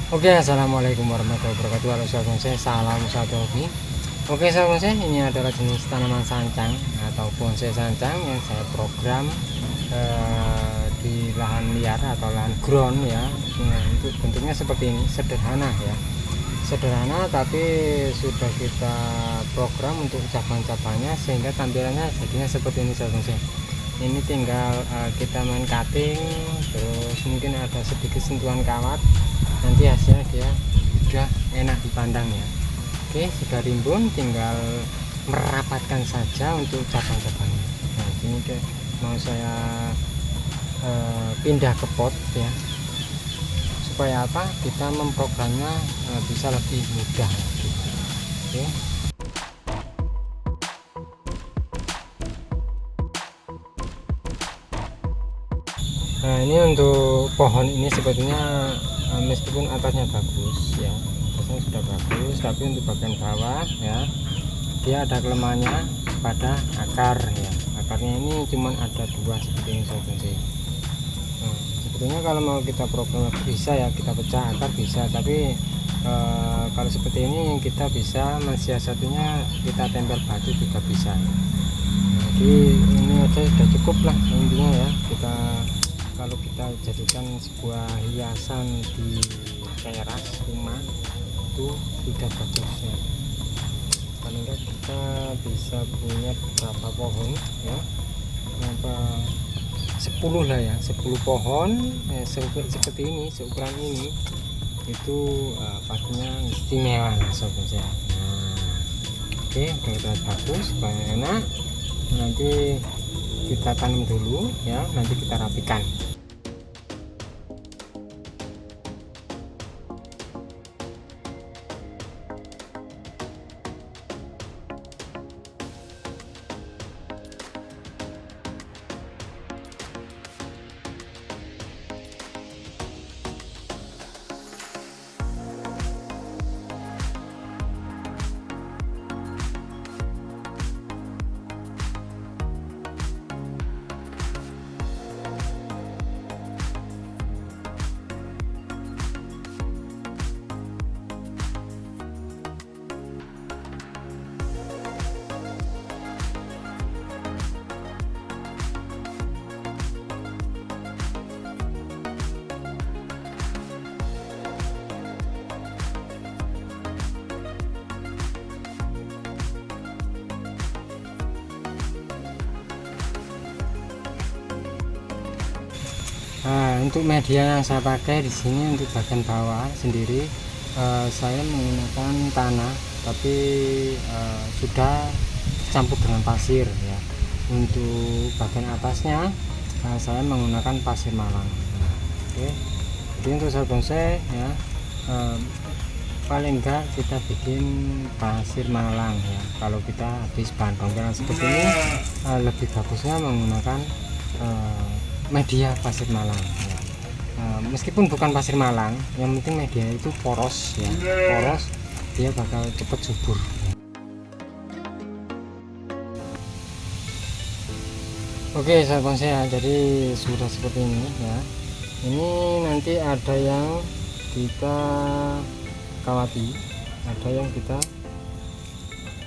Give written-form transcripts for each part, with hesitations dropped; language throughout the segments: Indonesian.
Oke, assalamualaikum warahmatullahi wabarakatuh. Halo sahabat bonsai, salam satu hobi. Oke sahabat bonsai, ini adalah jenis tanaman sancang atau bonsai sancang yang saya program di lahan liar atau lahan ground ya. Nah, itu bentuknya seperti ini, sederhana ya, sederhana tapi sudah kita program untuk cabang-cabangnya sehingga tampilannya jadinya seperti ini sahabat bonsai. Ini tinggal kita main cutting, terus mungkin ada sedikit sentuhan kawat, nanti hasilnya dia sudah enak dipandang ya. Oke, sudah rimbun, tinggal merapatkan saja untuk cabang-cabangnya. Nah, ini mau saya pindah ke pot ya, supaya apa, kita memprogramnya bisa lebih mudah gitu. Oke. Nah, ini untuk pohon ini sebetulnya meskipun atasnya bagus ya, atasnya sudah bagus, tapi untuk bagian bawah ya dia ada kelemahannya pada akar ya. Akarnya ini cuman ada dua seperti ini sobat bonsai. Nah, sebetulnya kalau mau kita program bisa ya, kita pecah akar bisa, tapi kalau seperti ini kita bisa mensiasatinya, kita tempel batu juga bisa. Jadi ini aja sudah cukup lah intinya ya, kita kalau kita jadikan sebuah hiasan di teras rumah itu sudah bagus ya. Paling enggak kita bisa punya beberapa pohon ya, berapa 10 lah ya, 10 pohon seperti ini, seukuran ini itu pastinya istimewa lah sobat saya. Nah, oke, udah bagus, supaya enak. Nanti kita tanam dulu ya, nanti kita rapikan. Nah, untuk media yang saya pakai di sini untuk bagian bawah sendiri saya menggunakan tanah, tapi sudah campur dengan pasir ya. Untuk bagian atasnya saya menggunakan pasir malang. Nah, oke. Jadi untuk sahabat bonsai ya, paling enggak kita bikin pasir malang ya. Kalau kita habis bahan bongkaran seperti ini, lebih bagusnya menggunakan media pasir malang ya. Meskipun bukan pasir malang, yang penting media itu poros ya, poros, dia bakal cepat subur. Oke sahabat bonsai ya, jadi sudah seperti ini ya. Ini nanti ada yang kita kawati, ada yang kita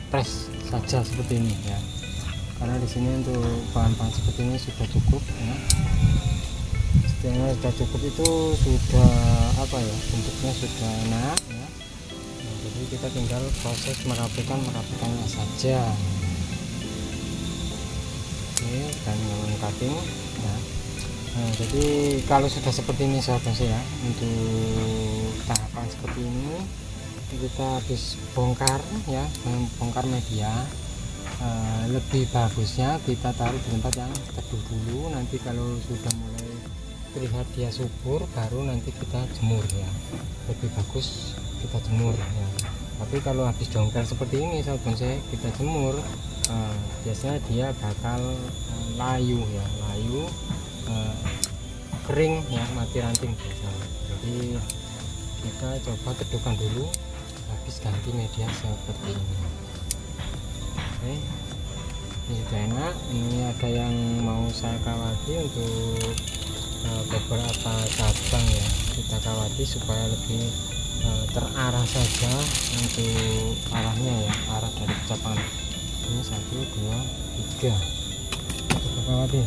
press saja seperti ini ya, karena di sini untuk bahan-bahan seperti ini sudah cukup ya. Setidaknya sudah cukup, itu sudah apa ya, bentuknya sudah enak ya. Nah, jadi kita tinggal proses merapikannya saja. Oke, dan cutting ya. Nah, jadi kalau sudah seperti ini sahabat bonsai ya, untuk tahapan seperti ini kita habis bongkar ya, bongkar media. Lebih bagusnya kita taruh di tempat yang teduh dulu, nanti kalau sudah mulai terlihat dia subur baru nanti kita jemur ya, lebih bagus kita jemur ya. Tapi kalau habis jongkel seperti ini sahabat bonsai kita jemur, biasanya dia bakal layu ya, layu, kering ya, mati ranting biasanya. Jadi kita coba teduhkan dulu habis ganti media seperti ini. Oke, ini sudah enak. Ini ada yang mau saya kawati untuk beberapa cabang ya, kita kawati supaya lebih terarah saja untuk arahnya ya, arah dari cabang ini 1, 2, 3 kita kawati.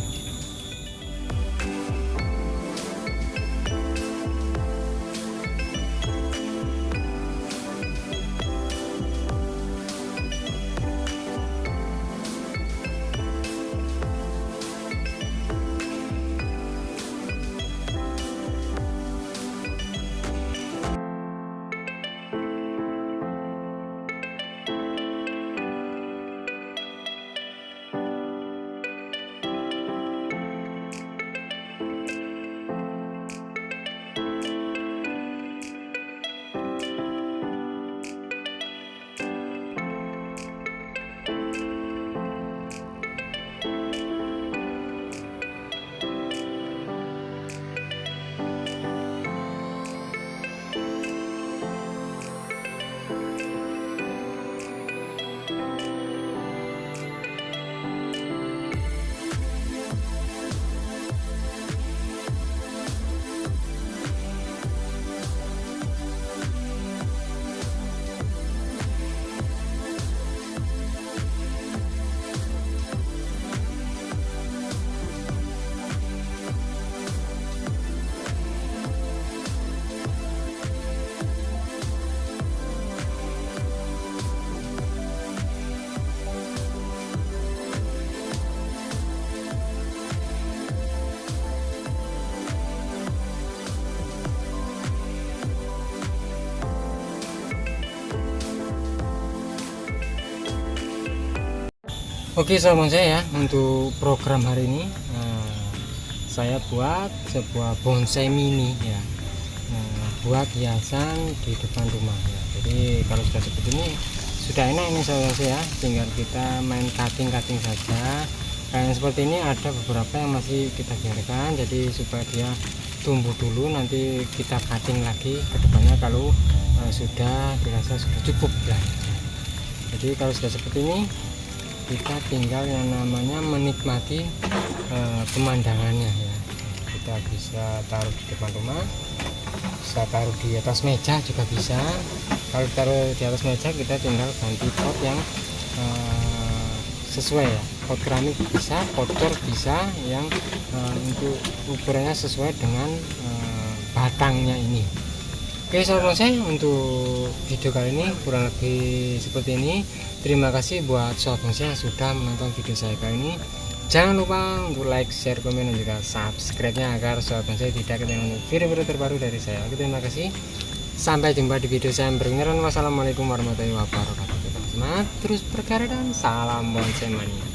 Oke sahabat saya ya, untuk program hari ini saya buat sebuah bonsai mini ya, buat hiasan di depan rumah ya. Jadi kalau sudah seperti ini sudah enak ini sahabat saya, tinggal kita main cutting saja. Kayak seperti ini ada beberapa yang masih kita biarkan, jadi supaya dia tumbuh dulu, nanti kita cutting lagi ke depannya kalau sudah dirasa sudah cukup lah. Jadi kalau sudah seperti ini kita tinggal yang namanya menikmati pemandangannya ya. Kita bisa taruh di depan rumah, bisa taruh di atas meja juga bisa. Kalau taruh di atas meja kita tinggal ganti pot yang sesuai ya, pot keramik bisa, pot cor bisa, yang untuk ukurannya sesuai dengan batangnya ini. Oke sahabat saya, untuk video kali ini kurang lebih seperti ini. Terima kasih buat sahabat saya yang sudah menonton video saya kali ini. Jangan lupa untuk like, share, komen, dan juga subscribe-nya agar sahabat saya tidak ketinggalan video-video terbaru dari saya. Oke, terima kasih. Sampai jumpa di video saya berikutnya. Wassalamualaikum warahmatullahi wabarakatuh. Semangat terus berkarya dan salam bonsai mania.